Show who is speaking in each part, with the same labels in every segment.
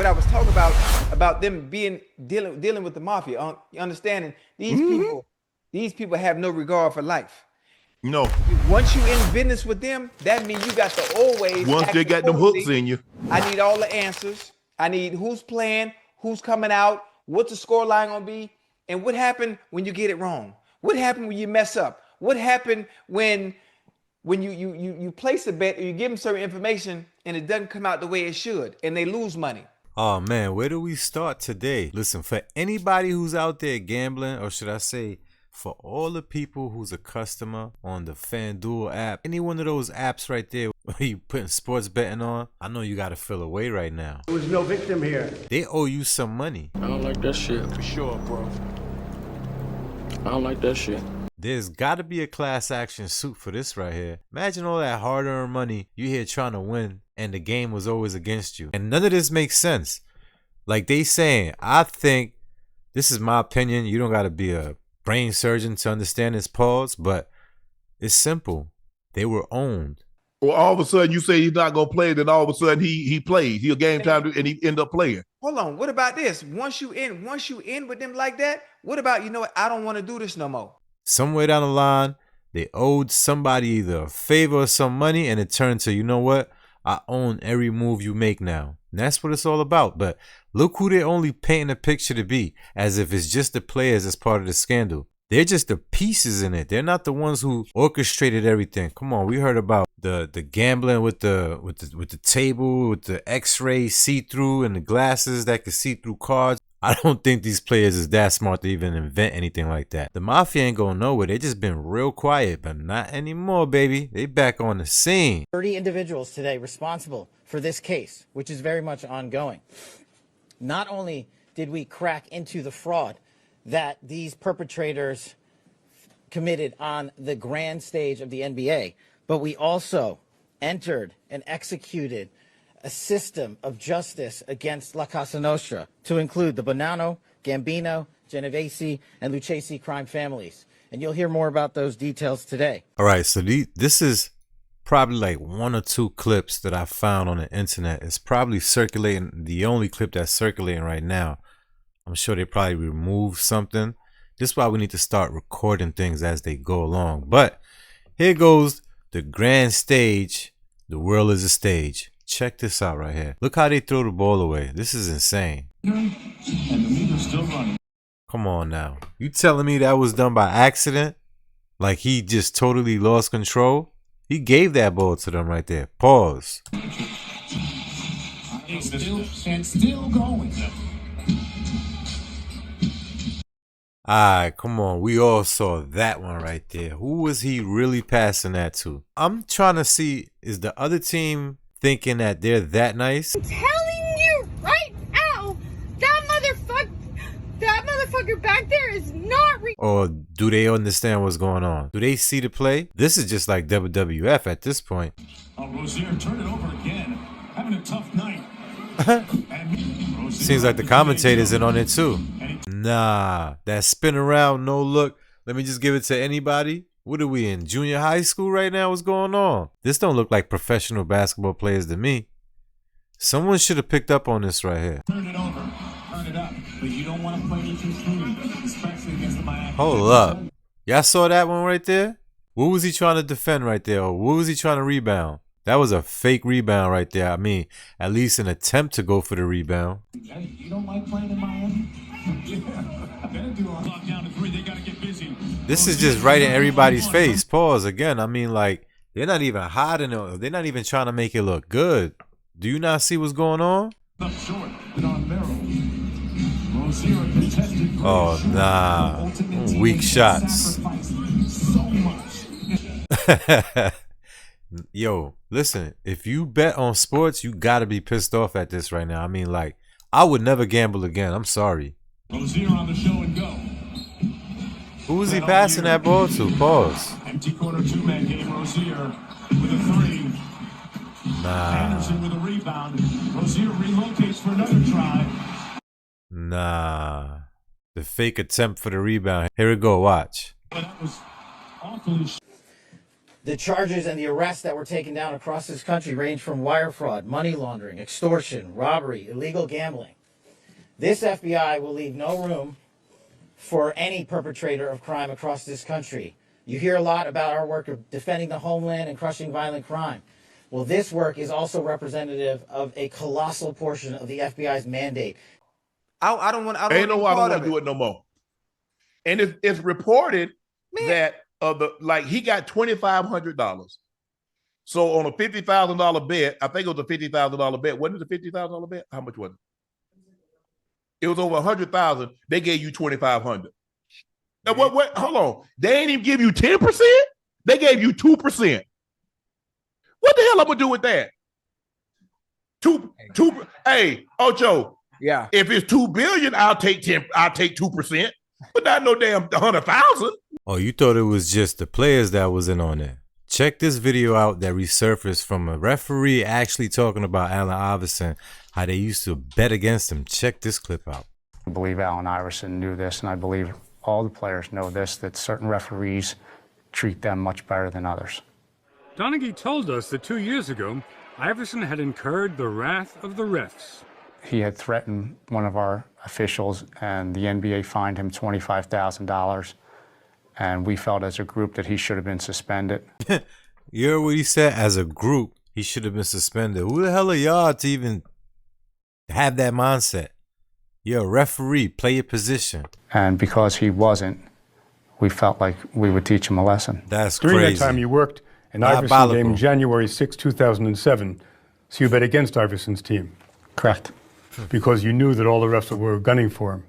Speaker 1: I was talking about them dealing with the mafia. You understanding? These people have no regard for life.
Speaker 2: No.
Speaker 1: Once you in business with them, that means you got to always
Speaker 2: Once
Speaker 1: act
Speaker 2: they got them hooks
Speaker 1: accordingly.
Speaker 2: in you.
Speaker 1: I need all the answers. I need who's playing, who's coming out, what's the score line gonna be, and what happened when you get it wrong. What happened when you mess up? What happened when you place a bet or you give them certain information and it doesn't come out the way it should and they lose money?
Speaker 3: Oh man, where do we start today? Listen, for anybody who's out there gambling, or should I say for all the people who's a customer on the FanDuel app, any one of those apps right there where you putting sports betting on, I know you gotta feel away right now.
Speaker 4: There was no victim here.
Speaker 3: They owe you some money.
Speaker 5: I don't like that shit.
Speaker 4: For sure, bro.
Speaker 5: I don't like that shit.
Speaker 3: There's gotta be a class action suit for this right here. Imagine all that hard-earned money you here trying to win and the game was always against you. And none of this makes sense. Like they saying, I think, this is my opinion, you don't gotta be a brain surgeon to understand this pause, but it's simple. They were owned.
Speaker 2: Well, all of a sudden you say he's not gonna play, then all of a sudden he plays. He'll game time and he end up playing.
Speaker 1: Hold on. What about this? Once you in with them like that, what about, you know what? I don't want to do this no more.
Speaker 3: Somewhere down the line, they owed somebody either a favor or some money, and it turned to, you know what? I own every move you make now. And that's what it's all about. But look who they're only painting a picture to be, as if it's just the players as part of the scandal. They're just the pieces in it. They're not the ones who orchestrated everything. Come on, we heard about the gambling with the table, with the X-ray see-through and the glasses that could see through cards. I don't think these players is that smart to even invent anything like that. The mafia ain't going nowhere. They just been real quiet, but not anymore, baby. They back on the scene.
Speaker 6: 30 individuals today responsible for this case, which is very much ongoing. Not only did we crack into the fraud that these perpetrators committed on the grand stage of the NBA, but we also entered and executed a system of justice against La Casa Nostra to include the Bonanno, Gambino, Genovese, and Lucchese crime families. And you'll hear more about those details today.
Speaker 3: All right, so this is probably like one or two clips that I found on the internet. It's probably circulating, the only clip that's circulating right now. I'm sure they probably removed something. This is why we need to start recording things as they go along. But here goes the grand stage. The world is a stage. Check this out right here. Look how they throw the ball away. This is insane.
Speaker 7: And the meter's still running.
Speaker 3: Come on now. You telling me that was done by accident? Like he just totally lost control? He gave that ball to them right there. Pause.
Speaker 7: It's still going.
Speaker 3: Alright, come on. We all saw that one right there. Who was he really passing that to? I'm trying to see, is the other team thinking that they're that nice?
Speaker 8: I'm telling you right now, that motherfucker back there is not
Speaker 3: or do they understand what's going on? Do they see the play? This is just like WWF at this point.
Speaker 7: Oh, Rozier, turn it over again. Having a tough night.
Speaker 3: Seems like the commentators in on it too. Nah, that spin around, no look. Let me just give it to anybody. What are we in, junior high school right now? What's going on? This don't look like professional basketball players to me. Someone should have picked up on this right here.
Speaker 7: Turn it over. Turn it up. But you don't want to play anything free, especially against the Miami.
Speaker 3: Hold up. Y'all saw that one right there? What was he trying to defend right there? Or what was he trying to rebound? That was a fake rebound right there. I mean, at least an attempt to go for the rebound.
Speaker 7: You don't like playing in Miami? Better do a lockdown to 3. They got to get busy.
Speaker 3: This is just right in everybody's face. Pause again. I mean, like, they're not even hiding it. They're not even trying to make it look good. Do you not see what's going on?
Speaker 7: Up short. On barrel. Rozier contested.
Speaker 3: Oh, nah. Weak shots.
Speaker 7: So much.
Speaker 3: Yo, listen, if you bet on sports, you gotta be pissed off at this right now. I mean, like, I would never gamble again. I'm sorry.
Speaker 7: Rozier on the show and go.
Speaker 3: Who was he passing that ball to? Pause.
Speaker 7: Empty corner 2-man game. Rozier with a 3.
Speaker 3: Nah.
Speaker 7: Anderson with a rebound. Rozier relocates for another try.
Speaker 3: Nah. The fake attempt for the rebound. Here we go. Watch.
Speaker 7: That was awfully.
Speaker 6: The charges and the arrests that were taken down across this country range from wire fraud, money laundering, extortion, robbery, illegal gambling. This FBI will leave no room for any perpetrator of crime across this country. You hear a lot about our work of defending the homeland and crushing violent crime. Well, this work is also representative of a colossal portion of the FBI's mandate.
Speaker 1: I don't want. I
Speaker 2: Ain't no
Speaker 1: want
Speaker 2: why I don't
Speaker 1: part
Speaker 2: want
Speaker 1: of
Speaker 2: to do
Speaker 1: it.
Speaker 2: it no more. And it's reported that he got $2,500. So on a $50,000 bet, I think it was a $50,000 bet. Wasn't it a $50,000 bet? How much was it? It was over 100,000. They gave you 2,500. Now what? Hold on. They ain't even give you 10%. They gave you 2%. What the hell I'm gonna do with that? Two. Hey, Ocho.
Speaker 1: Yeah.
Speaker 2: If it's $2 billion, I'll take 10. I'll take 2%. But not no damn 100,000.
Speaker 3: Oh, you thought it was just the players that was in on it. Check this video out that resurfaced from a referee actually talking about Allen Iverson, how they used to bet against him. Check this clip out.
Speaker 9: I believe Allen Iverson knew this, and I believe all the players know this, that certain referees treat them much better than others.
Speaker 10: Donaghy told us that 2 years ago, Iverson had incurred the wrath of the refs.
Speaker 9: He had threatened one of our officials, and the NBA fined him $25,000, and we felt as a group that he should have been suspended.
Speaker 3: You heard what he said? As a group, he should have been suspended. Who the hell are y'all to even have that mindset? You're a referee. Play your position.
Speaker 9: And because he wasn't, we felt like we would teach him a lesson.
Speaker 3: That's
Speaker 4: During
Speaker 3: crazy.
Speaker 4: that time, you worked an Iverson
Speaker 3: Diabolical.
Speaker 4: game January 6, 2007, so you bet against Iverson's team
Speaker 9: Correct.
Speaker 4: because you knew that all the refs were gunning for him.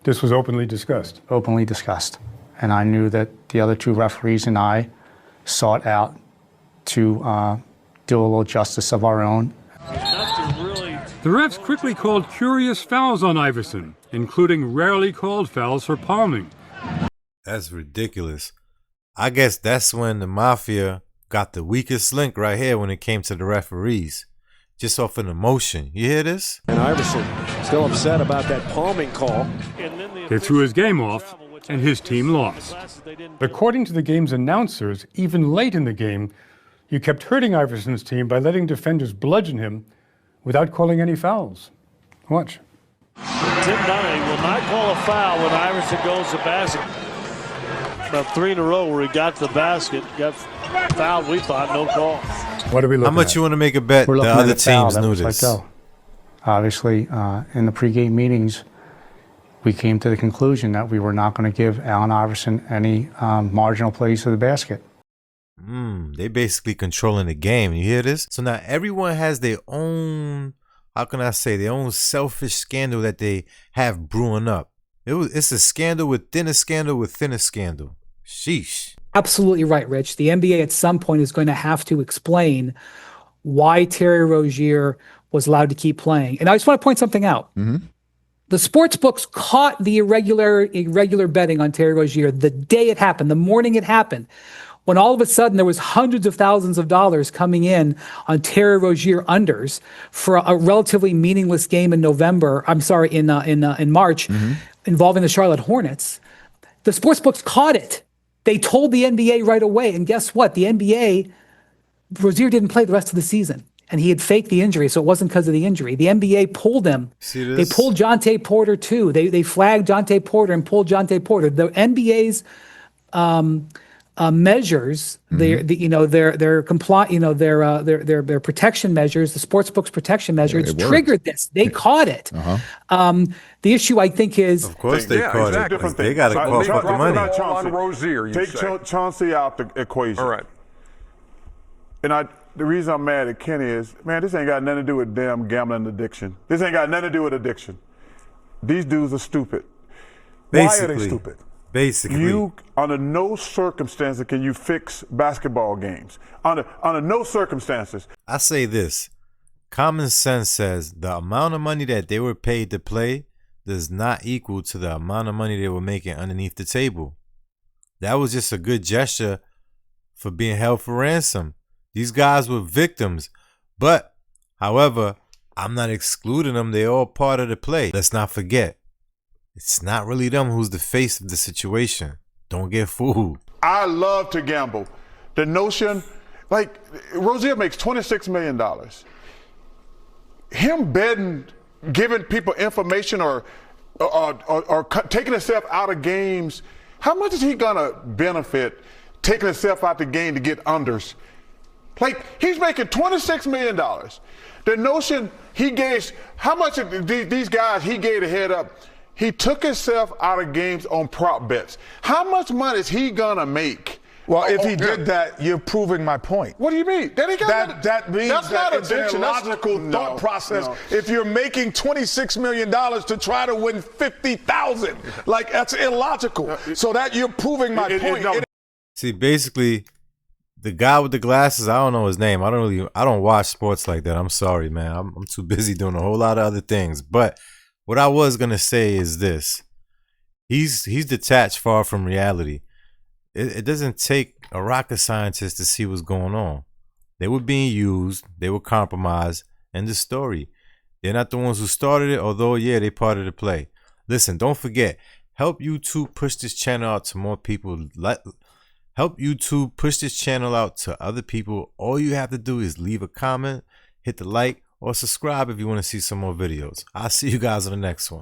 Speaker 4: This was openly discussed.
Speaker 9: Openly discussed. And I knew that the other two referees and I sought out to do a little justice of our own.
Speaker 10: The refs quickly called curious fouls on Iverson, including rarely called fouls for palming.
Speaker 3: That's ridiculous. I guess that's when the mafia got the weakest link right here when it came to the referees. Just off an emotion. You hear this?
Speaker 11: And Iverson still upset about that palming call.
Speaker 10: They threw his game off, and his team lost.
Speaker 4: According to the game's announcers, even late in the game, you kept hurting Iverson's team by letting defenders bludgeon him without calling any fouls. Watch.
Speaker 12: Tim Donaghy will not call a foul when Iverson goes to basket. About 3 in a row where he got to the basket, got fouled, we thought, no call.
Speaker 4: What are we looking
Speaker 3: How much
Speaker 4: at?
Speaker 3: you want to make a bet
Speaker 9: We're
Speaker 3: the
Speaker 9: looking
Speaker 3: other
Speaker 9: at a foul
Speaker 3: teams
Speaker 9: that
Speaker 3: knew
Speaker 9: was let
Speaker 3: this?
Speaker 9: go. Obviously, in the pregame meetings, we came to the conclusion that we were not going to give Allen Iverson any marginal plays to the basket.
Speaker 3: They basically controlling the game. You hear this? So now everyone has their own, how can I say, their own selfish scandal that they have brewing up. It's a scandal within a scandal within a scandal. Sheesh.
Speaker 13: Absolutely right, Rich. The NBA at some point is going to have to explain why Terry Rozier was allowed to keep playing. And I just want to point something out. The sports books caught the irregular betting on Terry Rozier the day it happened, the morning it happened, when all of a sudden there was hundreds of thousands of dollars coming in on Terry Rozier unders for a relatively meaningless game in March, involving the Charlotte Hornets. The sports books caught it. They told the NBA right away, and guess what? The NBA, Rozier didn't play the rest of the season, and he had faked the injury, so it wasn't because of the injury. The NBA pulled him.
Speaker 3: See this?
Speaker 13: They pulled Jonte Porter too. They flagged Jonte Porter and pulled Jonte Porter. The NBA's measures, their protection measures, the sportsbook's protection measures triggered this. They caught it. The issue, I think, is
Speaker 3: Of course they caught it. They got to cough up the money.
Speaker 14: On Rozier, take Chauncey out the equation. All right. And the reason I'm mad at Kenny is, man, this ain't got nothing to do with damn gambling addiction. This ain't got nothing to do with addiction. These dudes are stupid. Why are they stupid?
Speaker 3: Basically.
Speaker 14: Under no circumstances can you fix basketball games. Under no circumstances.
Speaker 3: I say this. Common sense says the amount of money that they were paid to play does not equal to the amount of money they were making underneath the table. That was just a good gesture for being held for ransom. These guys were victims. But, however, I'm not excluding them. They're all part of the play. Let's not forget. It's not really them who's the face of the situation. Don't get fooled.
Speaker 14: I love to gamble. the notion, like Rozier makes $26 million. Him betting, giving people information or taking himself out of games, how much is he gonna benefit taking himself out the game to get unders? Like, he's making $26 million. The notion he gave, how much of these guys he gave a head up, he took himself out of games on prop bets. How much money is he gonna make?
Speaker 15: Well, if he did that, you're proving my point.
Speaker 14: What do you mean? That
Speaker 15: means
Speaker 14: that's
Speaker 15: that
Speaker 14: not
Speaker 15: it's an
Speaker 14: addiction.
Speaker 15: illogical thought process. If you're making $26 million to try to win 50,000, like that's illogical. So that you're proving my point.
Speaker 3: See, basically, the guy with the glasses, I don't know his name. I don't watch sports like that. I'm sorry, man. I'm too busy doing a whole lot of other things. But what I was gonna say is this: he's detached far from reality. It doesn't take a rocket scientist to see what's going on. They were being used, they were compromised, and the story. They're not the ones who started it, although yeah, they part of the play. Listen, don't forget, help YouTube push this channel out to more people. Help YouTube push this channel out to other people. All you have to do is leave a comment, hit the like, or subscribe if you want to see some more videos. I'll see you guys on the next one.